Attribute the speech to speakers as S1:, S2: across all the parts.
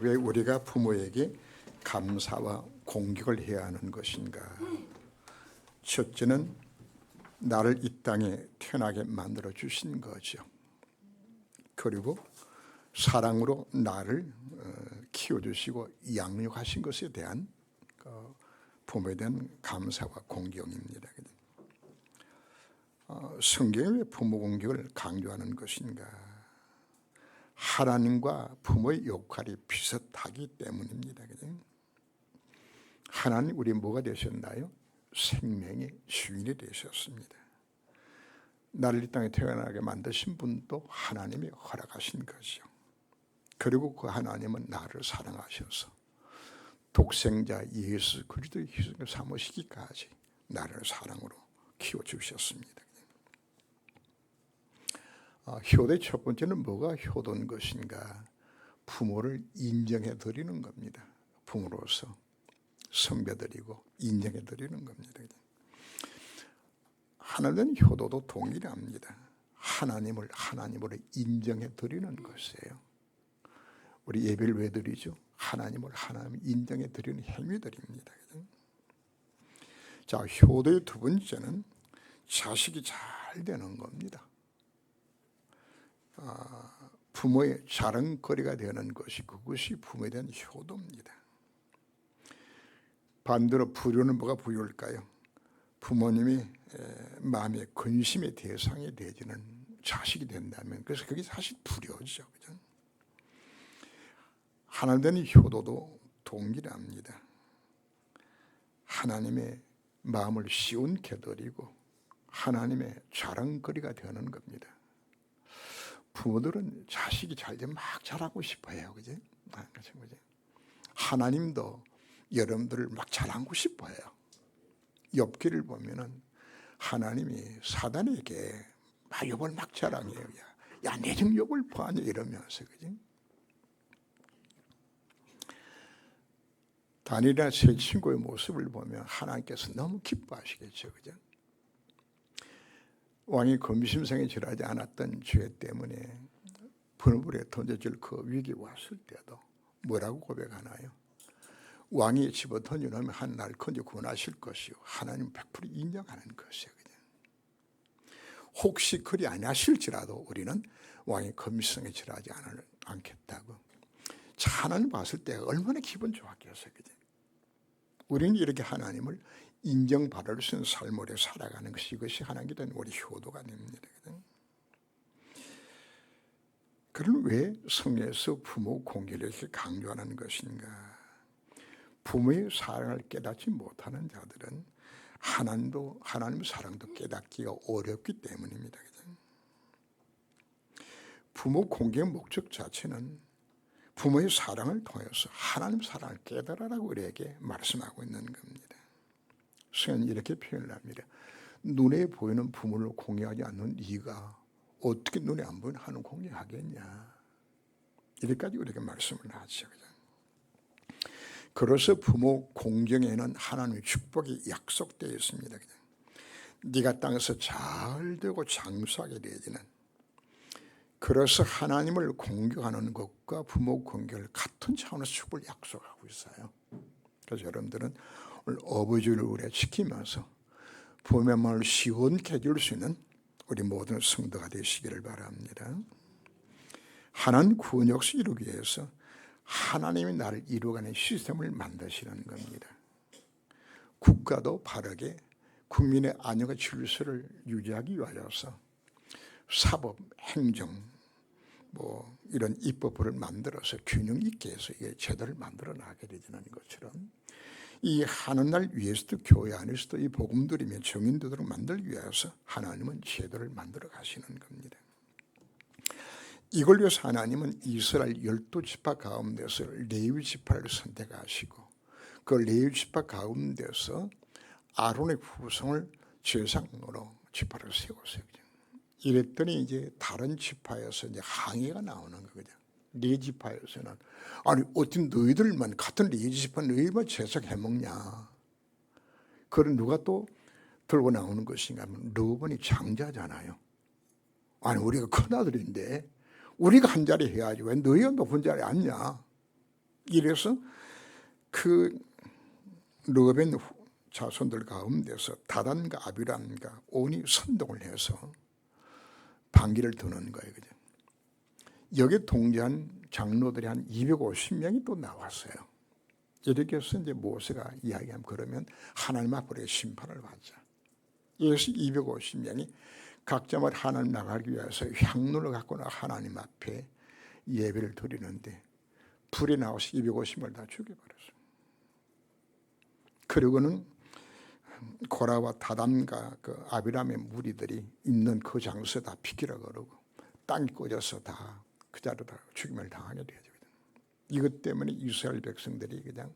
S1: 왜 우리가 부모에게 감사와 공격을 해야 하는 것인가? 첫째는 나를 이 땅에 태어나게 만들어 주신 거죠. 그리고 사랑으로 나를 키워주시고 양육하신 것에 대한 부모에 대한 감사와 공경입니다. 성경이 왜 부모 공경을 강조하는 것인가? 하나님과 부모의 역할이 비슷하기 때문입니다. 하나님 우리 뭐가 되셨나요? 생명의 주인이 되셨습니다. 나를 이 땅에 태어나게 만드신 분도 하나님이 허락하신 것이요. 그리고 그 하나님은 나를 사랑하셔서 독생자 예수 그리스도의 희생을 삼으시기까지 나를 사랑으로 키워주셨습니다. 효도의 첫 번째는 뭐가 효도인 것인가? 부모를 인정해 드리는 겁니다. 부모로서 섬겨드리고 인정해 드리는 겁니다. 하나님은 효도도 동일합니다. 하나님을 하나님으로 인정해 드리는 것이에요. 우리 예배를 왜 드리죠? 하나님을 하나님 인정해 드리는 행위들입니다. 자, 효도의 두 번째는 자식이 잘 되는 겁니다. 부모의 자랑거리가 되는 것이 그것이 부모에 대한 효도입니다. 반대로 불효는 뭐가 불효일까요? 부모님이 마음의 근심의 대상이 되지는 자식이 된다면 그래서 그게 사실 불효죠. 그죠? 하나님의 효도도 동일합니다. 하나님의 마음을 시원케 드리고 하나님의 자랑거리가 되는 겁니다. 부모들은 자식이 잘 되면 막 자라고 싶어요. 그죠? 하나님도 여러분들을 막 자랑하고 싶어요. 욥기를 보면은 하나님이 사단에게 막 욥을 막 자랑해요. 야, 내 좀 욥을 보아냐 이러면서. 그죠? 다니엘이나 세 친구의 모습을 보면 하나님께서 너무 기뻐하시겠죠. 그죠? 왕이 검심성에 절하지 않았던 죄 때문에 분불에 던져질 그 위기 왔을 때도 뭐라고 고백하나요? 왕이 집어 던져놓으면 한 날 건져 구원하실 것이요 하나님 100% 인정하는 것이에요. 그냥. 혹시 그리 아니하실지라도 우리는 왕이 검심성에 절하지 않겠다고. 자, 하나님 봤을 때 얼마나 기분 좋았겠어요. 그냥. 우리는 이렇게 하나님을 인정받을 수 있는 삶으로 살아가는 것이 이것이 하나님께 대한 우리 효도가 됩니다. 그럼 왜 성경에서 부모 공경을 이렇게 강조하는 것인가? 부모의 사랑을 깨닫지 못하는 자들은 하나님의 사랑도 깨닫기가 어렵기 때문입니다. 부모 공경의 목적 자체는 부모의 사랑을 통해서 하나님 사랑을 깨달으라고 우리에게 말씀하고 있는 겁니다. 성경은 이렇게 표현을 합니다. 눈에 보이는 부모를 공경하지 않는 네가 어떻게 눈에 안 보이는 하나님을 공경하겠냐. 이렇게까지 우리에게 말씀을 하죠. 그래서 부모 공경에는 하나님의 축복이 약속되어 있습니다. 네가 땅에서 잘 되고 장수하게 되어지는. 그래서 하나님을 공경하는 것과 부모 공경을 같은 차원에서 축복을 약속하고 있어요. 그래서 여러분들은 오늘 어버이주를 우리가 지키면서 부모의 마음을 시원케 해줄 수 있는 우리 모든 성도가 되시기를 바랍니다. 하나님 구원 역사 이루기 위해서 하나님이 나를 이루어가는 시스템을 만드시는 겁니다. 국가도 바르게 국민의 안녕과 질서를 유지하기 위하여서 사법, 행정, 이런 입법부를 만들어서 균형 있게 해서 이 제도를 만들어 나가게 되는 것처럼 이 하늘날 위에서도 교회 안에서도 이 복음들이며 정인들을 만들기 위해서 하나님은 제도를 만들어 가시는 겁니다. 이걸 위해서 하나님은 이스라엘 12지파 가운데서 레위 지파를 선택하시고 그 레위 지파 가운데서 아론의 후손을 제사장으로 지파를 세웠어요. 이랬더니 이제 다른 지파에서 이제 항의가 나오는 거거든요. 네 지파에서는 아니 어떤 너희들만 같은 네 지파 너희만 제사장 해먹냐. 그걸 누가 또 들고 나오는 것인가 하면 르우벤이 장자잖아요. 아니 우리가 큰아들인데 우리가 한 자리 해야지 왜 너희가 높은 자리에 앉냐. 이래서 그 르벤 자손들 가운데서 다단과 아비람과 온이 선동을 해서 반기를 드는 거예요. 그죠? 여기에 동조한 장로들이 한 250명이 또 나왔어요. 이렇게 해서 이제 모세가 이야기하면 그러면 하나님 앞으로의 심판을 받자. 그래서 250명이 각자마다 하나님 나가기 위해서 향로를 갖고 나 하나님 앞에 예배를 드리는데 불이 나와서 250명을 다 죽여버렸어요. 그리고는 고라와 다단과 그 아비람의 무리들이 있는 그 장소에 다 비키라 그러고 땅이 꺼져서 다 그 자리로 다 죽임을 당하게 되죠. 이것 때문에 이스라엘 백성들이 그냥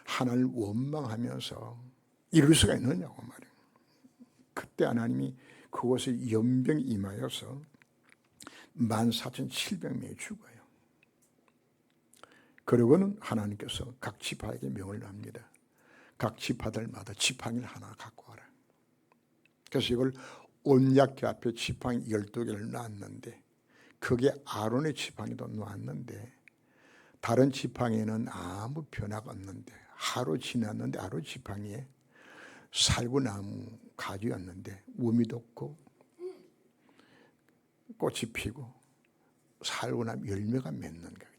S1: 하나님을 원망하면서 이룰 수가 있느냐고 말이에요. 그때 하나님이 그곳에 연병이 임하여서 14,700명이 죽어요. 그리고는 하나님께서 각 지파에게 명을 납니다. 각 지파들마다 지팡이를 하나 갖고 와라. 그래서 이걸 언약궤 앞에 지팡이 12개를 놨는데 그게 아론의 지팡이도 놨는데 다른 지팡이에는 아무 변화가 없는데 하루 지났는데 하루 지팡이에 살구나무 가지였는데 우미도 없고 꽃이 피고 살구나무 열매가 맺는 거예요.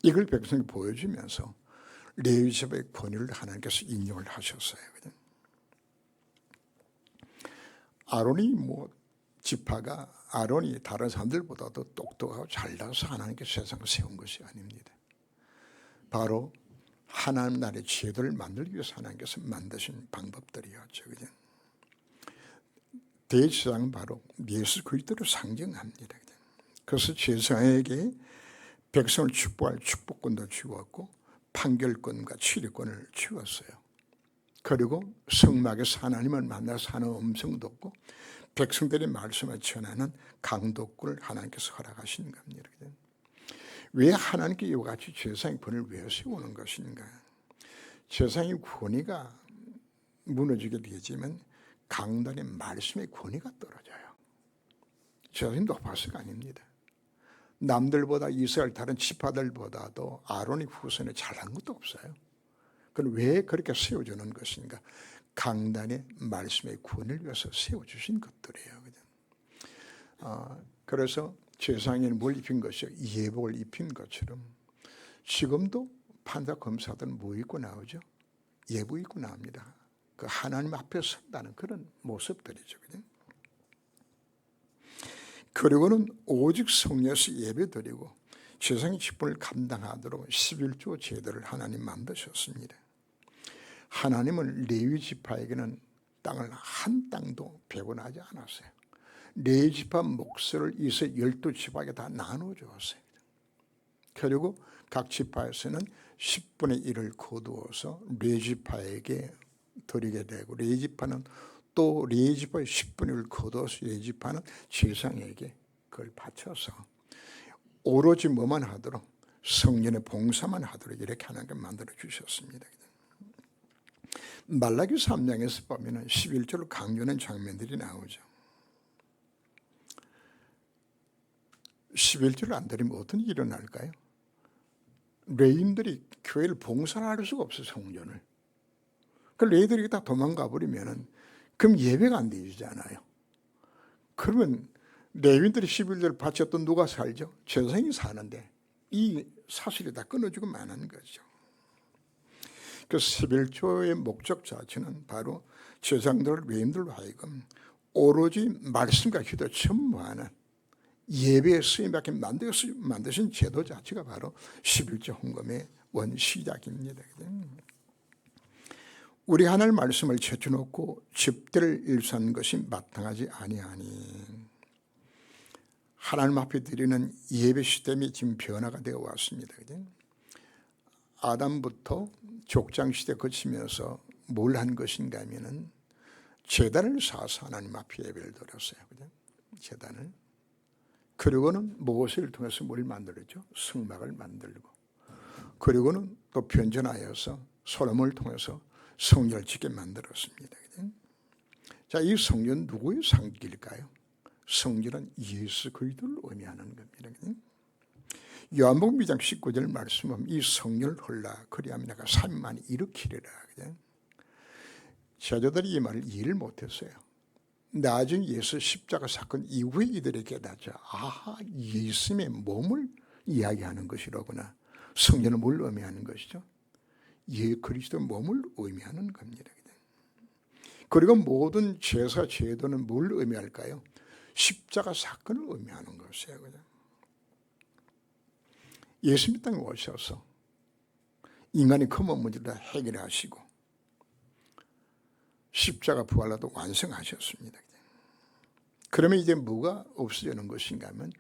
S1: 이걸 백성이 보여주면서 레위 지파의 권위를 하나님께서 인정을 하셨어요. 아론이 지파가 아론이 다른 사람들보다도 똑똑하고 잘나서 하나님께서 세상을 세운 것이 아닙니다. 바로 하나님 나라의 제도를 만들기 위해서 하나님께서 만드신 방법들이었죠. 대제사장은 바로 예수 그리스도를 상징합니다. 그래서 제사장에게 백성을 축복할 축복권도 주었고 판결권과 치료권을 주었어요. 그리고 성막에서 하나님을 만나서 하는 음성도 없고 백성들의 말씀을 전하는 강도권을 하나님께서 허락하시는 겁니다. 왜 하나님께 이와 같이 제사장의 권을 왜 세우는 것인가? 제사장의 권위가 무너지게 되지만 강단의 말씀의 권위가 떨어져요. 제사장이 높아서가 아닙니다. 남들보다 이스라엘 다른 지파들보다도 아론의 후손에 잘한 것도 없어요. 그럼 왜 그렇게 세워주는 것인가? 강단의 말씀의 권을 위해서 세워주신 것들이에요. 그래서 제사장에는 뭘 입힌 것이요? 예복을 입힌 것처럼 지금도 판사 검사들은 뭐 입고 나오죠? 예복 입고 나옵니다. 그 하나님 앞에 선다는 그런 모습들이죠. 그리고는 오직 성령에서 예배드리고 제사장의 직분을 감당하도록 11조 제도를 하나님 만드셨습니다. 하나님은 레위 지파에게는 땅을 한 땅도 배분하지 않았어요. 레위 지파 몫을 이스라엘 12지파에게 다 나눠주었어요. 그리고 각 지파에서는 10분의 1을 거두어서 레위 지파에게 드리게 되고 레위 지파는 또 레위 지파의 10분의 1을 거두어서 레위 지파는 제사장에게 그걸 바쳐서 오로지 뭐만 하도록 성전의 봉사만 하도록 이렇게 하나님께 만들어 주셨습니다. 말라기 3장에서 보면 11절로 강조하는 장면들이 나오죠. 11절을 안 드리면 어떤 일이 일어날까요? 레위인들이 교회를 봉사할 수가 없어요. 성전을. 그 레위들이 다 도망가 버리면 그럼 예배가 안 되잖아요. 그러면 레위인들이 11절을 바쳤던 누가 살죠? 제사장이 사는데 이 사슬이 다 끊어지고 마는 거죠. 그 11조의 목적 자체는 바로 제사장들, 레위인들로 하여금 오로지 말씀과 기도 전무하는 예배의 쓰임받게 만드신 제도 자체가 바로 11조 헌금의 원시작입니다. 우리 하나님 말씀을 제쳐놓고 집대를 일수하는 것이 마땅하지 아니하니 하나님 앞에 드리는 예배 시스템이 지금 변화가 되어 왔습니다. 아담부터 족장시대 거치면서 뭘 한 것인가 하면은 제단을 사서 하나님 앞에 예배를 드렸어요. 제단을. 그리고는 모세를 통해서 뭘 만들었죠? 성막을 만들고. 그리고는 또 변전하여서 솔로몬을 통해서 성전을 짓게 만들었습니다. 자, 이 성전 누구의 상징일까요? 성전은 예수 그리스도를 의미하는 겁니다. 요한복음 2장 19절 말씀은 이 성령을 흘라 그리하면 내가 3일 만에 일으키리라. 제자들이 이 말을 이해를 못했어요. 나중에 예수 십자가 사건 이후에 이들이 깨닫죠. 아, 예수님의 몸을 이야기하는 것이로구나. 성령은 뭘 의미하는 것이죠? 예, 그리스도의 몸을 의미하는 겁니다. 그리고 모든 제사 제도는 뭘 의미할까요? 십자가 사건을 의미하는 것이에요. 예수님 땅에 오셔서 인간의 근본 문제를 해결하시고 십자가 부활로도 완성하셨습니다. 그러면 이제 뭐가 없어지는 것인가 하면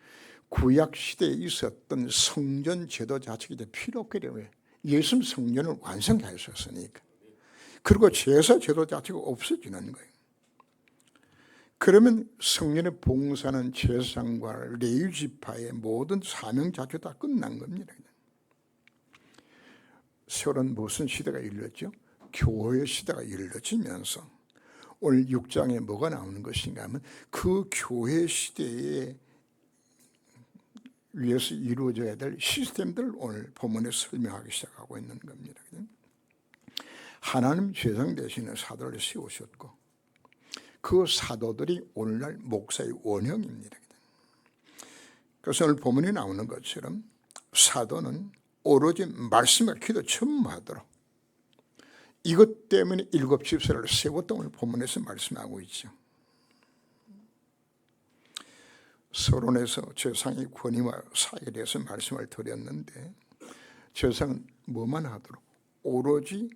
S1: 구약 시대에 있었던 성전 제도 자체가 이제 필요 없게 되면 예수님 성전을 완성하셨으니까. 그리고 제사 제도 자체가 없어지는 거예요. 그러면 성전의 봉사는 제사장과 레위 지파의 모든 사명 자체가 다 끝난 겁니다. 새로운 무슨 시대가 열렸죠? 교회 시대가 열려지면서 오늘 6장에 뭐가 나오는 것인가 하면 그 교회 시대에 위해서 이루어져야 될 시스템들을 오늘 본문에 설명하기 시작하고 있는 겁니다. 하나님 제사장 대신에 사도를 세우셨고 그 사도들이 오늘날 목사의 원형입니다. 그래서 오늘 본문에 나오는 것처럼 사도는 오로지 말씀과 기도 전무하도록 이것 때문에 7 집사를 세웠다고 오늘 본문에서 말씀하고 있죠. 서론에서 제사장의 권위와 사역에 대해서 말씀을 드렸는데 제사장은 뭐만 하도록 오로지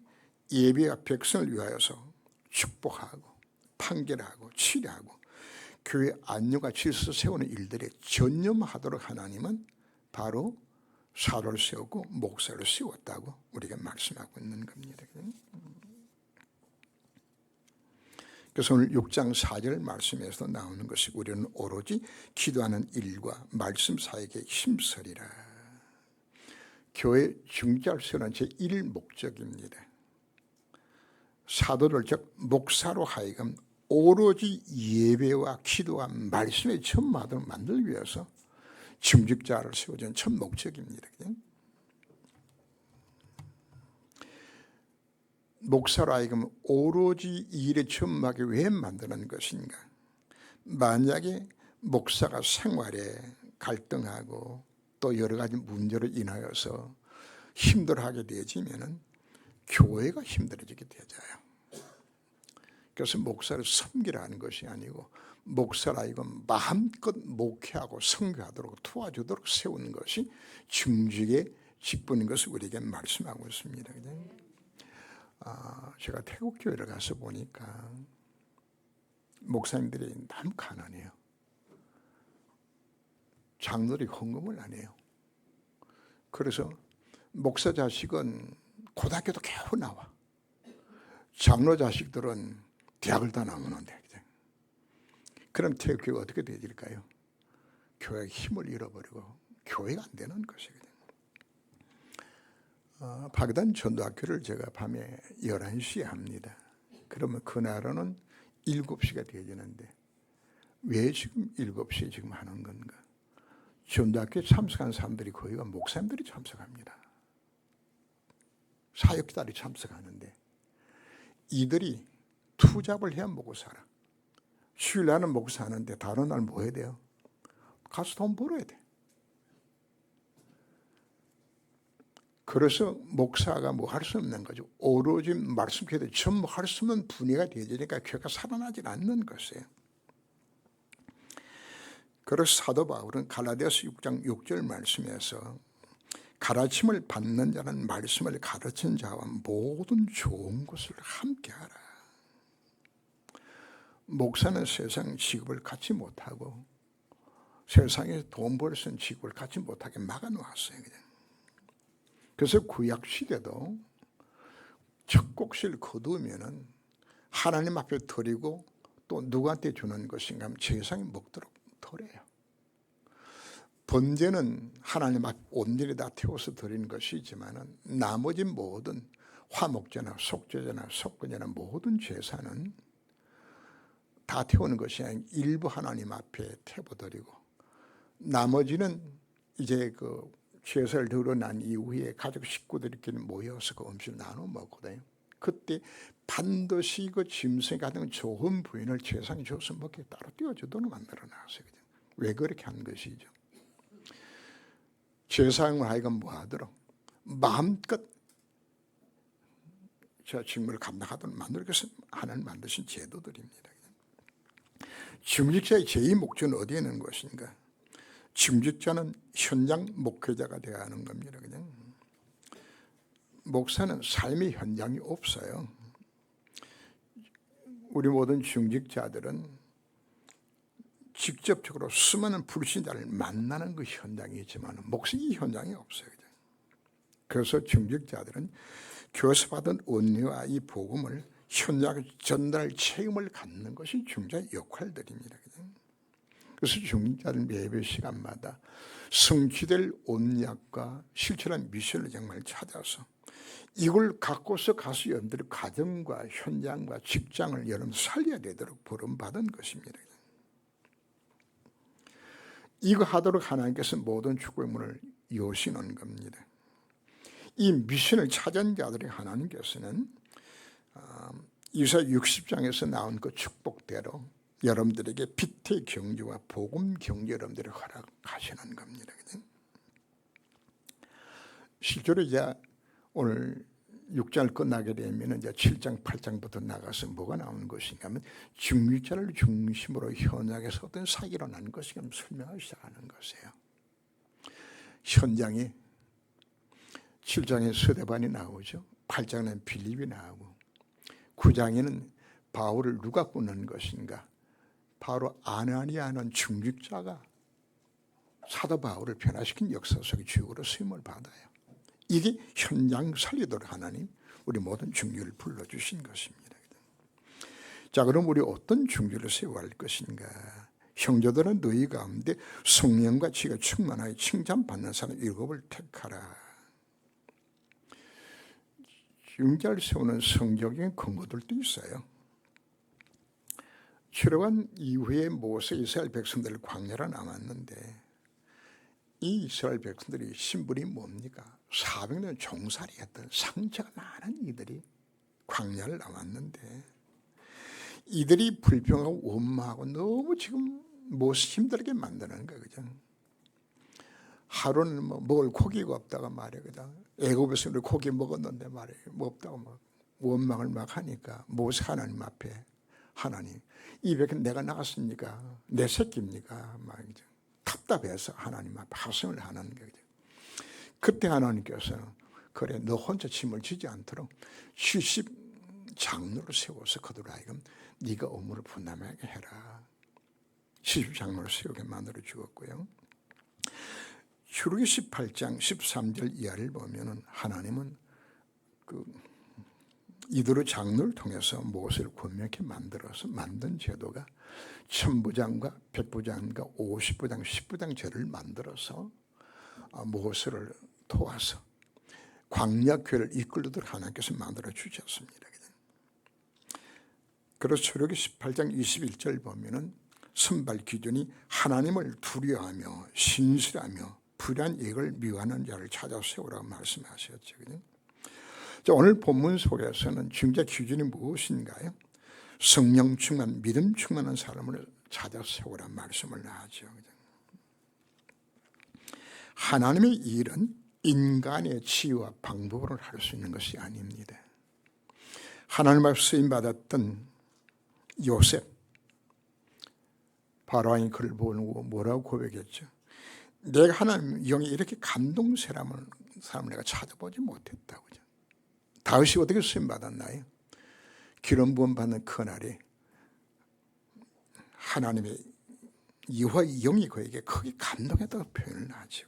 S1: 예배와 백성을 위하여서 축복하고 판결하고 치료하고 교회 안녕과 질서 세우는 일들에 전념하도록 하나님은 바로 사도를 세우고 목사를 세웠다고 우리가 말씀하고 있는 겁니다. 그래서 오늘 6장 4절 말씀에서 나오는 것이 우리는 오로지 기도하는 일과 말씀 사역에 힘쓰리라. 교회 중직자를 세우는 제1목적입니다. 사도를 즉 목사로 하여금 오로지 예배와 기도와 말씀의 전마들을 만들기 위해서 중직자를 세우는 첫 목적입니다. 목사로 하여금 오로지 이 일에 전무하기 왜 만드는 것인가? 만약에 목사가 생활에 갈등하고 또 여러 가지 문제로 인하여서 힘들어하게 되어지면은 교회가 힘들어지게 되어져요. 그래서 목사를 섬기라는 것이 아니고 목사로 하여금 마음껏 목회하고 선교하도록 도와주도록 세우는 것이 중직의 직분인 것을 우리에게 말씀하고 있습니다. 제가 태국 교회를 가서 보니까 목사님들이 너무 가난해요. 장로들이 헌금을 안 해요. 그래서 목사 자식은 고등학교도 겨우 나와. 장로 자식들은 대학을 다 나오는데. 그럼 태국 교회가 어떻게 되질까요? 교회의 힘을 잃어버리고 교회가 안 되는 것이거든요. 바그단 전도학교를 제가 밤에 11시에 합니다. 그러면 그날은 7시가 되어지는데 왜 지금 7시에 지금 하는 건가? 전도학교에 참석한 사람들이 거의가 목사님들이 참석합니다. 사역자들이 참석하는데 이들이 투잡을 해야 먹고 살아. 주일날은 목사하는데 다른 날 뭐 해야 돼요? 가서 돈 벌어야 돼. 그래서 목사가 뭐 할 수 없는 거죠. 오로지 말씀교회에 전무할 수 없는 분위기가 되어지니까 교회가 살아나지 않는 것이에요. 그래서 사도 바울은 갈라디아서 6장 6절 말씀에서 가르침을 받는 자는 말씀을 가르친 자와 모든 좋은 것을 함께하라. 목사는 세상 직업을 갖지 못하고 세상에서 돈 벌 수 있는 직업을 갖지 못하게 막아놓았어요. 그래서 구약 시대도 척곡실 거두면은 하나님 앞에 드리고 또 누구한테 주는 것인가 하면 제사장이 먹도록 드려요. 번제는 하나님 앞에 온전히 다 태워서 드리는 것이지만은 나머지 모든 화목제나 속죄제나 속건제나 모든 제사는 다 태우는 것이 아니라 일부 하나님 앞에 태워드리고 나머지는 이제 그 제사를 드리고 난 이후에 가족 식구들끼리 모여서 그 음식을 나눠 먹거든요. 그때 반드시 그 짐승이 가장 좋은 부위를 제사장이 줘서 먹게 따로 띄워주도록 만들어놨어요. 왜 그렇게 한 것이죠? 제사장을 하여금 뭐하도록 마음껏 저 직무를 감당하도록 만들기 위해서 하나님 만드신 제도들입니다. 중직자의 제2 목적은 어디에 있는 것인가? 중직자는 현장 목회자가 되어야 하는 겁니다. 그냥 목사는 삶의 현장이 없어요. 우리 모든 중직자들은 직접적으로 수많은 불신자를 만나는 그 현장이 있지만 목사의 현장이 없어요. 그래서 중직자들은 교회에서 받은 은혜와 이 복음을 현장에 전달할 책임을 갖는 것이 중직자의 역할들입니다. 그래서 중직자들 예배 시간마다 성취될 언약과 실천한 미션을 정말 찾아서 이걸 갖고서 가서 여러분들의 가정과 현장과 직장을 여러분 살려야 되도록 부름받은 것입니다. 이거 하도록 하나님께서 모든 축복의 문을 여시는 겁니다. 이 미션을 찾은 자들이 하나님께서는 이사야 60장에서 나온 그 축복대로 여러분들에게 빛의 경주와 복음 경주 여러분들이 허락하시는 겁니다. 실제로 이제 오늘 6장을 끝나게 되면 이제 7장, 8장부터 나가서 뭐가 나오는 것인가 하면 중직자를 중심으로 현장에서 어떤 사기로 난 것인가 설명하기 시작하는 것이에요. 현장에 7장에 스데반이 나오죠. 8장에는 빌립이 나오고 9장에는 바울을 누가 꾸는 것인가? 바로 아나니아는 중직자가 사도 바울을 변화시킨 역사 속의 주역으로 쓰임을 받아요. 이게 현장 살리도록 하나님 우리 모든 중직을 불러주신 것입니다. 자, 그럼 우리 어떤 중직을 세워야 할 것인가? 형제들은 너희 가운데 성령과 지가 충만하여 칭찬받는 사람 7을 택하라. 중직을 세우는 성경적인 근거들도 있어요. 출애굽 이후에 모세 이스라엘 백성들 광야로 남았는데 이 이스라엘 백성들이 신분이 뭡니까? 400년 종살이 했던 상처가 많은 이들이 광야를 남았는데 이들이 불평하고 원망하고 너무 지금 모세 힘들게 만드는 거예요. 그죠? 하루는 뭐 먹을 고기가 없다가 말이에요. 애굽에서 우리 고기 먹었는데 말이에요. 뭐 없다고 막 원망을 막 하니까 모세 하나님 앞에 하나님 이 백은 내가 나갔습니까? 내 새끼입니까? 막 답답해서 하나님 앞에 하성을 하는 거죠. 그때 하나님께서 그래 너 혼자 짐을 지지 않도록 70 장로를 세워서 그들 하여금 네가 업무를 분담하게 해라. 70 장로를 세우게 만들어 주었고요. 출애굽기 18장 13절 이하를 보면은 하나님은 이들의 장로를 통해서 모세를 권명케 만들어서 만든 제도가 1000부장과 100부장과 50부장, 10부장 제를 만들어서 모세를 도와서 광야교회를 이끌도록 하나님께서 만들어 주셨습니다. 그래서 출애굽기 18장 21절 보면은 선발 기준이 하나님을 두려워하며 신실하며 불의한 이익을 미워하는 자를 찾아 세우라고 말씀하셨죠. 자, 오늘 본문 속에서는 중재 기준이 무엇인가요? 성령 충만, 믿음 충만한 사람을 찾아 세우라 말씀을 하죠. 하나님의 일은 인간의 지혜와 방법으로 할 수 있는 것이 아닙니다. 하나님 앞에 쓰임 받았던 요셉, 바로왕이 그를 보고 뭐라고 고백했죠? 내가 하나님 영이 이렇게 감동스러운 사람을 내가 찾아보지 못했다고. 다윗이 어떻게 쓰임 받았나요? 기름 부음 받는 그날에 하나님의 여호와의 영이 그에게 크게 감동했다고 표현을 하죠.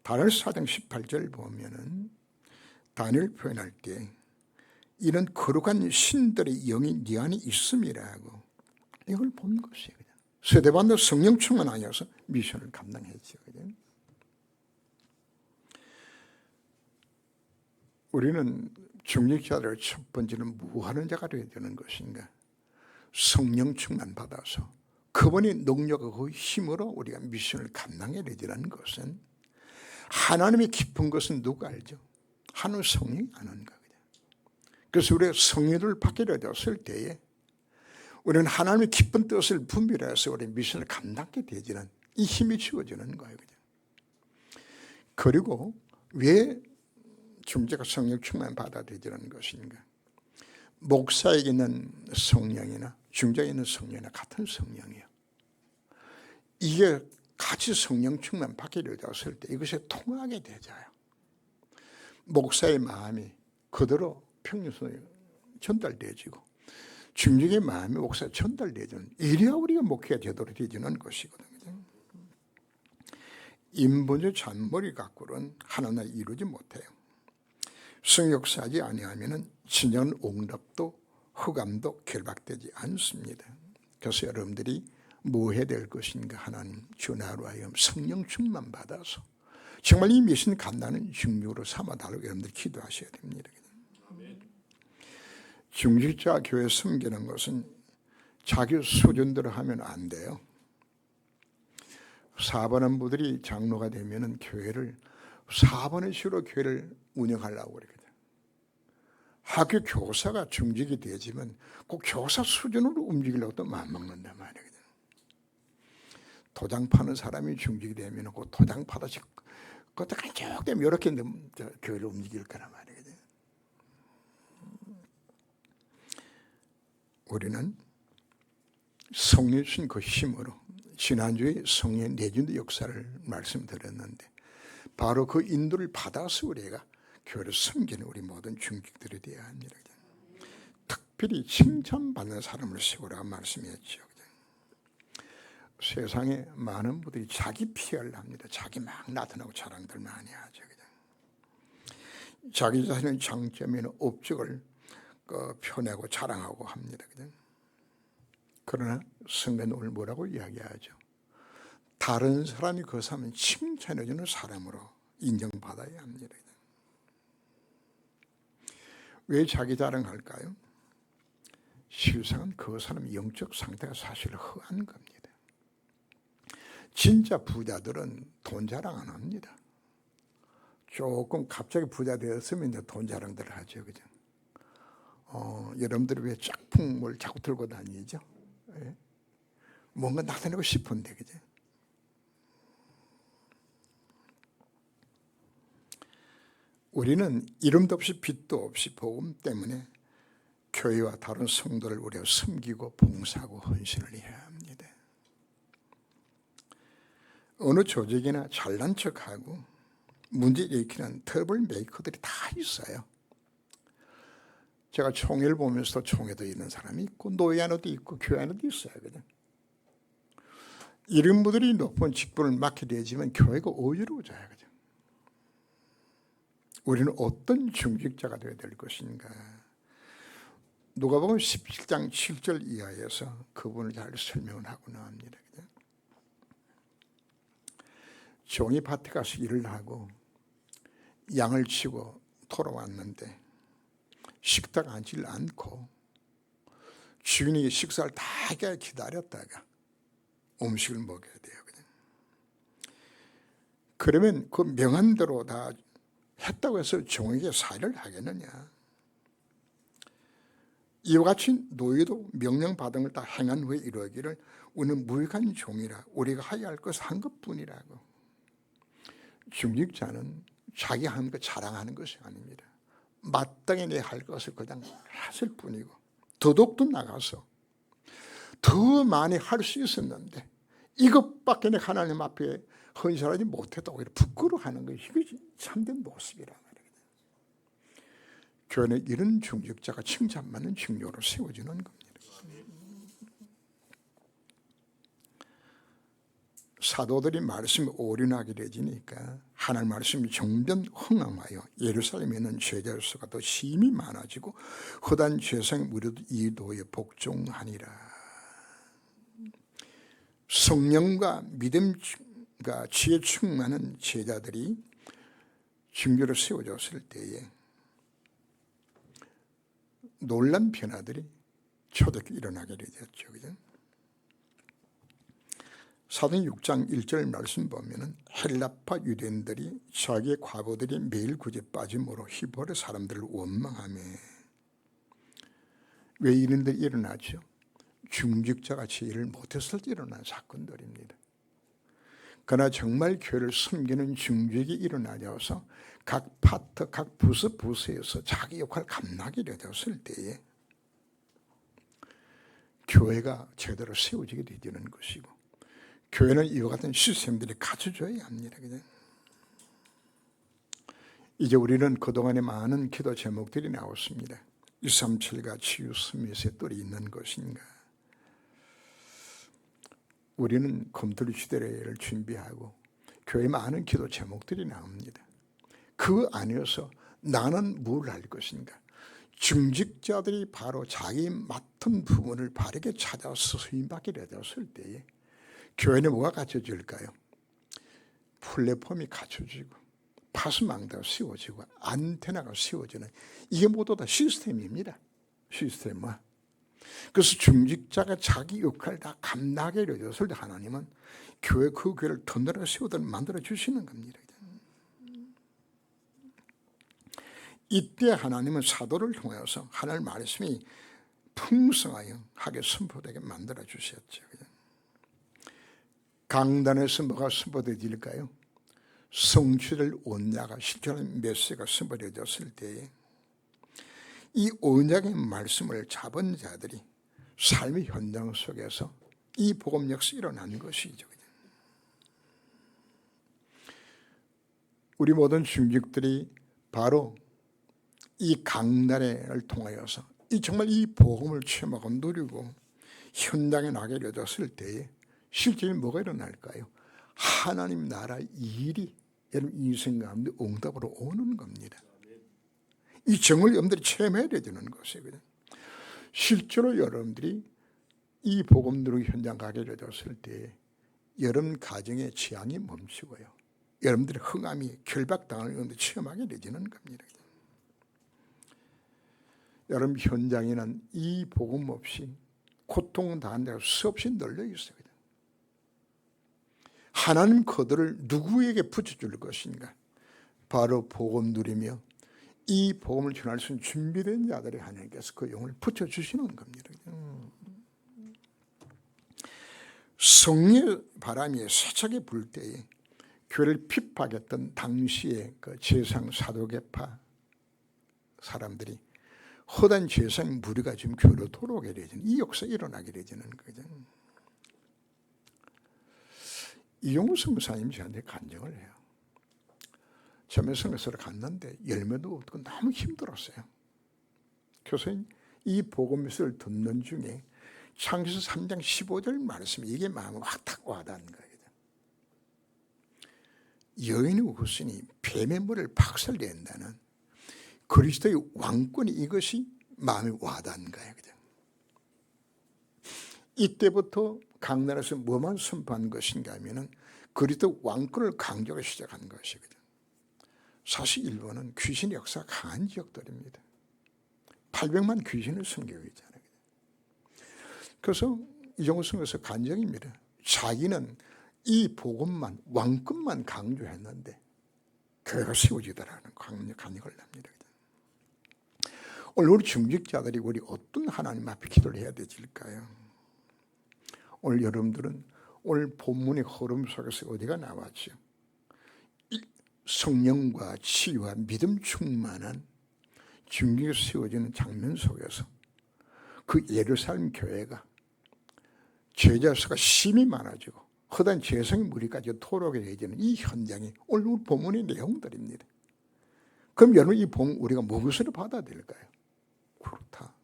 S1: 다니엘 4장 18절 보면은 다니엘 표현할 때 이런 거룩한 신들의 영이 네 안에 있음이라고 이걸 본 것이에요. 스데반도 성령 충만하여서 미션을 감당했죠. 우리는 중직자들의 첫 번째는 무하는 자가 되어야 되는 것인가? 성령 충만 받아서 그분의 능력과 그 힘으로 우리가 미션을 감당해야 되는 것은 하나님의 깊은 것은 누가 알죠? 하나님 성령이 아는 거거든요. 그래서 우리가 성령을 받게 되었을 때에 우리는 하나님의 깊은 뜻을 분별해서 우리 미션을 감당하게 되지는 이 힘이 주어지는 거예요. 그리고 왜 중재가 성령 충만 받아야 되는 것인가? 목사에게 있는 성령이나 중재에 있는 성령이나 같은 성령이에요. 이게 같이 성령 충만 받게 되었을 때 이것이 통하게 되잖아요. 목사의 마음이 그대로 평균선에 전달되어지고 중직의 마음이 목사에 전달되어지는, 이래야 우리가 목회가 제대로 되어지는 것이거든요. 인본주의 잔머리 갖고는 하나님 이루지 못해요. 성역사하지 아니하면 진정 응답도 흑암도 결박되지 않습니다. 그래서 여러분들이 뭐 해야 될 것인가? 하나님 주나로 하여금 성령 충만 받아서 정말 이 미션 감당하는 중직으로 삼아달라고 여러분들 기도하셔야 됩니다. 중직자 교회 섬기는 것은 자기 수준대로 하면 안 돼요. 사반원부들이 장로가 되면 교회를 4번의 식으로 교회를 운영하려고 그러거든요. 학교 교사가 중직이 되지만 그 교사 수준으로 움직이려고 또 마음먹는단 말이거든요. 도장 파는 사람이 중직이 되면 그 도장 파다시 그것도 간격되면 이렇게 교회를 움직일 거란 말이거든요. 우리는 성령 주신 그 힘으로 지난주에 성령 내준의 역사를 말씀드렸는데 바로 그 인도를 받아서 우리가 교회를 섬기는 우리 모든 중직들이 되어야 합니다. 특별히 칭찬받는 사람을 세우라고 말씀했죠. 세상에 많은 분들이 자기 PR을 합니다. 자기 막 나타나고 자랑들 많이 하죠. 자기 자신의 장점이나 업적을 펴내고 자랑하고 합니다. 그러나 성경은 오늘 뭐라고 이야기하죠? 다른 사람이 그 사람을 칭찬해주는 사람으로 인정받아야 합니다. 왜 자기 자랑할까요? 실상은 그 사람의 영적 상태가 사실 허한 겁니다. 진짜 부자들은 돈 자랑 안 합니다. 조금 갑자기 부자 되었으면 이제 돈 자랑들을 하죠. 그죠? 여러분들이 왜 짝퉁을 자꾸 들고 다니죠? 예? 뭔가 나타내고 싶은데, 그죠? 우리는 이름도 없이 빛도 없이 복음 때문에 교회와 다른 성도를 우리가 섬기고 봉사하고 헌신을 해야 합니다. 어느 조직이나 잘난 척하고 문제 일으키는 트러블 메이커들이 다 있어요. 제가 총회를 보면서 총회도 있는 사람이 있고 노예 안에도 있고 교회 안에도 있어요. 그죠? 이런 분들이 높은 직분을 맡게 되지만 교회가 어지러워져요. 그죠? 우리는 어떤 중직자가 되어야 될 것인가? 누가복음 17장 7절 이하에서 그분을 잘 설명을 하고 나옵니다. 그죠? 종이 밭에 가서 일을 하고 양을 치고 돌아왔는데 식탁 앉질 않고 주인이 식사를 다 기다렸다가 음식을 먹여야 돼요. 그러면 그 명한대로 다 했다고 해서 종에게 사회를 하겠느냐? 이와 같이 노예도 명령받은 걸 다 행한 후에 이루어지기를 우리는 무익한 종이라 우리가 하여야 할 것을 한 것뿐이라고. 중직자는 자기 하는 것 자랑하는 것이 아닙니다. 마땅히 내 할 것을 그냥 했을 뿐이고 더더욱도 나가서 더 많이 할 수 있었는데 이것밖에 내 하나님 앞에 헌신하지 못했다고 부끄러워하는 것이 이것이 참된 모습이란 말이에요. 교회는 이런 중직자가 칭찬받는 중요로 세워지는 겁니다. 사도들이 말씀에 올인하게 되지니까 하나님 말씀이 점점 흥황하여 예루살렘에 있는 제자 수가 더 심히 많아지고 허다한 죄성의 무리도 이 도에 복종하니라. 성령과 믿음과 지혜 충만한 제자들이 증거로 세워졌을 때에 놀란 변화들이 초대교회 일어나게 되었죠. 그죠? 사도행 6장 1절 말씀 보면은 헬라파 유대인들이 자기의 과부들이 매일 굿에 빠짐으로 히브리 사람들을 원망하며, 왜 이런 일이 일어나죠? 중직자같이 일을 못했을 때 일어난 사건들입니다. 그러나 정말 교회를 섬기는 중직이 일어나져서 각 파트, 각 부서에서 자기 역할을 감당하게 되었을 때에 교회가 제대로 세워지게 되는 것이고, 교회는 이와 같은 시스템들이 갖춰져야 합니다. 그죠? 이제 우리는 그동안에 많은 기도 제목들이 나왔습니다. 237과 치유 스밋의 뜰이 있는 것인가? 우리는 검토리 시대를 준비하고 교회에 많은 기도 제목들이 나옵니다. 그 안에서 나는 뭘 할 것인가? 중직자들이 바로 자기 맡은 부분을 바르게 찾아서 수임받게 되었을 때에 교회는 뭐가 갖춰질까요? 플랫폼이 갖춰지고 파수망대가 씌워지고 안테나가 씌워지는, 이게 모두 다 시스템입니다. 시스템화. 그래서 중직자가 자기 역할을 다 감당하게 되었을 때 하나님은 교회 그 교회를 든든하게 세우도록 만들어 주시는 겁니다. 이때 하나님은 사도를 통해서 하나님 말씀이 풍성하게 선포되게 만들어 주셨죠. 강단에서 뭐가 선포되질까요? 성취될 언약과 실존하는 메시지가 선포되었을 때에 이 언약의 말씀을 잡은 자들이 삶의 현장 속에서 이 복음 역시 일어난 것이죠. 우리 모든 중직들이 바로 이 강단을 통하여서 정말 이 복음을 체험하고 누리고 현장에 나게 되었을 때에 실제 뭐가 일어날까요? 하나님 나라 일이 여러분 인생 가운데 응답으로 오는 겁니다. 이 정을 여러분들이 체험해야 되는 것이거든요. 실제로 여러분들이 이 복음 누리고 현장 가게 되었을 때 여러분 가정의 재앙이 멈추고요, 여러분들의 흥함이 결박당하는 여러분들이 체험하게 되지는 겁니다. 여러분 현장에는 이 복음 없이 고통당한 데가 수없이 널려 있어요. 하나님 그들을 누구에게 붙여줄 것인가? 바로 복음 누리며 이 복음을 전할 수 있는 준비된 자들이 하나님께서 그 영을 붙여주시는 겁니다. 성령의 바람이 세차게 불 때에 교회를 핍박했던 당시의 그 재상 사도계파 사람들이 허단 재상 무리가 지금 교회로 돌아오게 되는, 이 역사가 일어나게 되는 거죠. 이용우 선교사님이 저한테 간증을 해요. 처음에 선교사를 갔는데 열매도 없고 너무 힘들었어요. 그래서 이 복음을 듣는 중에 창세기 3장 15절 말씀이 이게 마음을 확 와닿는 거예요. 여인의 후손이 뱀의 머리를 박살낸다는 그리스도의 왕권이, 이것이 마음에 와닿는 거예요. 이때부터 강단에서 뭐만 선포한 것인가 하면은 그리스도 왕권을 강조하기 시작한 것이거든요. 사실 일본은 귀신 역사가 강한 지역들입니다. 800만 귀신을 섬기고 있잖아요. 그래서 이종우 선교사 간증입니다. 자기는 이 복음만, 왕권만 강조했는데 교회가 세워지더라는 간증을 합니다. 오늘 우리 중직자들이 우리 어떤 하나님 앞에 기도를 해야 되질까요? 오늘 여러분들은 오늘 본문의 흐름 속에서 어디가 나왔죠? 성령과 치유와 믿음 충만한 중직이 세워지는 장면 속에서 그 예루살렘 교회가 제자 수가 심히 많아지고 허다한 재성의 무리까지 토록이 되어지는 이 현장이 오늘 우리 본문의 내용들입니다. 그럼 여러분 이 본문 우리가 무엇으로 받아들일까요? 그렇다,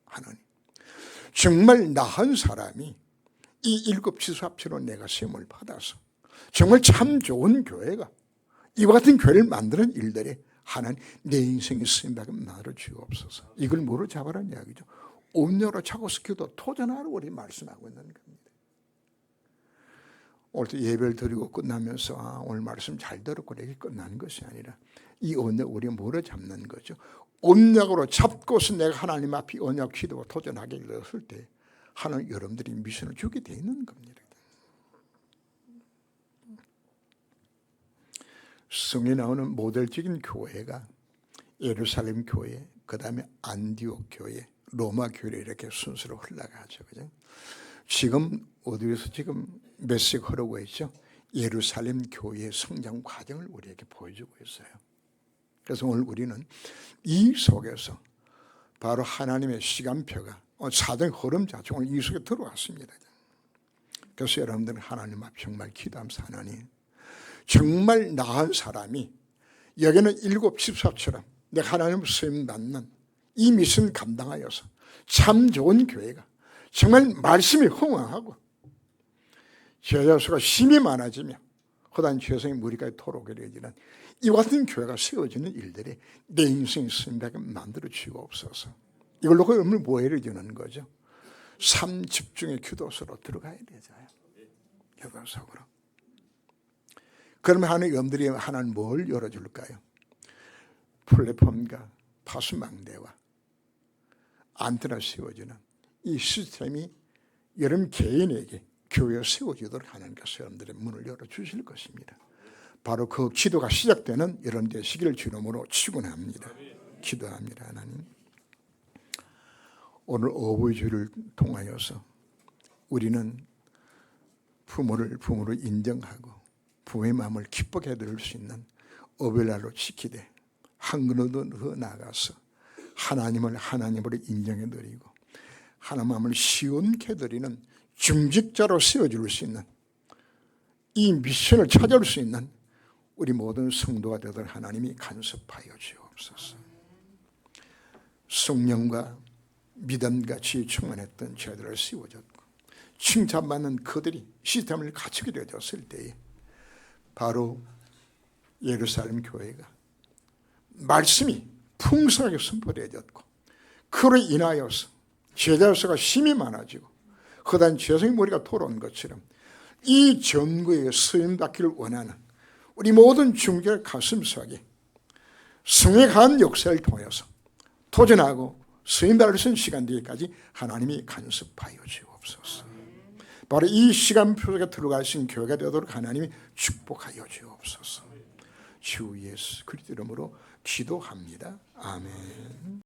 S1: 하나님 정말 나 한 사람이 이 일곱 지수합치로 내가 세움을 받아서 정말 참 좋은 교회가 이와 같은 교회를 만드는 일들에 하나님 내 인생의 쓰임받게 만들어 주옵소서. 이걸 뭐로 잡아라는 이야기죠? 온유로 차고서 기도 토전하라고 우리 말씀하고 있는 겁니다. 오늘 예배를 드리고 끝나면서 오늘 말씀 잘 들었고 이렇게 끝나는 것이 아니라 이 언약 우리가 뭐로 잡는 거죠? 언약으로 잡고서 내가 하나님 앞에 언약 기도가 도전하게 되었을 때 하나님 여러분들이 미션을 주게 되어 있는 겁니다. 성에 나오는 모델적인 교회가 예루살렘 교회, 그 다음에 안디옥 교회, 로마 교회 이렇게 순서로 흘러가죠. 그죠? 지금 어디에서 지금 메시지가 흐르고 있죠? 예루살렘 교회의 성장 과정을 우리에게 보여주고 있어요. 그래서 오늘 우리는 이 속에서 바로 하나님의 시간표가 사도의 흐름 자체가 오늘 이 속에 들어왔습니다. 그래서 여러분들은 하나님 앞 정말 기도하면서 하나님 정말 나은 사람이 여기는 일곱 집사처럼 내가 하나님 쓰임 받는 이 미션 감당하여서 참 좋은 교회가 정말 말씀이 흥황하고 제자 수가 심히 많아지며 허다한 죄성의 무리까지 토록 이루어지는 이와 같은 교회가 세워지는 일들이 내 인생의 쓰임되게 만들어지고 없어서 이걸로 그러면 뭐 해야 되는 거죠? 삶 집중의 기도서로 들어가야 되잖아요. 결과적으로. 그러면 하나님 여러분들이 하나는 뭘 열어줄까요? 플랫폼과 파수망대와 안테나 세워지는 이 시스템이 여러분 개인에게 교회에 세워지도록 하나님께서 여러분들의 문을 열어주실 것입니다. 바로 그 기도가 시작되는 여러분 되시기를 주님으로 축원합니다. 기도합니다. 하나님 오늘 어버이주를 통하여서 우리는 부모를 부모로 인정하고 부모의 마음을 기쁘게 해드릴 수 있는 어버이날로 지키되 한 걸음 더 나아가서 하나님을 하나님으로 인정해드리고 하나님 마음을 시원케 해드리는 중직자로 세워줄 수 있는 이 미션을 찾아올 수 있는 우리 모든 성도가 되도록 하나님이 간섭하여 주옵소서. 성령과 믿음과 지혜 충만했던 저희들을 세워졌고 칭찬받는 그들이 시스템을 갖추게 되어졌을 때에 바로 예루살렘 교회가 말씀이 풍성하게 선포되어졌고 그로 인하여서 제자 수가 심히 많아지고 허다한 죄성의 머리가 돌아온 것처럼 이 전구에 쓰임받기를 원하는 우리 모든 중직의 가슴속에 성에 강한 역사를 통해서 도전하고 쓰임받을 수 있는 시간 되기까지 하나님이 간섭하여 주옵소서. 바로 이 시간표 속에 들어갈 수 있는 교회가 되도록 하나님이 축복하여 주옵소서. 주 예수 그리스도 이름으로 기도합니다. 아멘.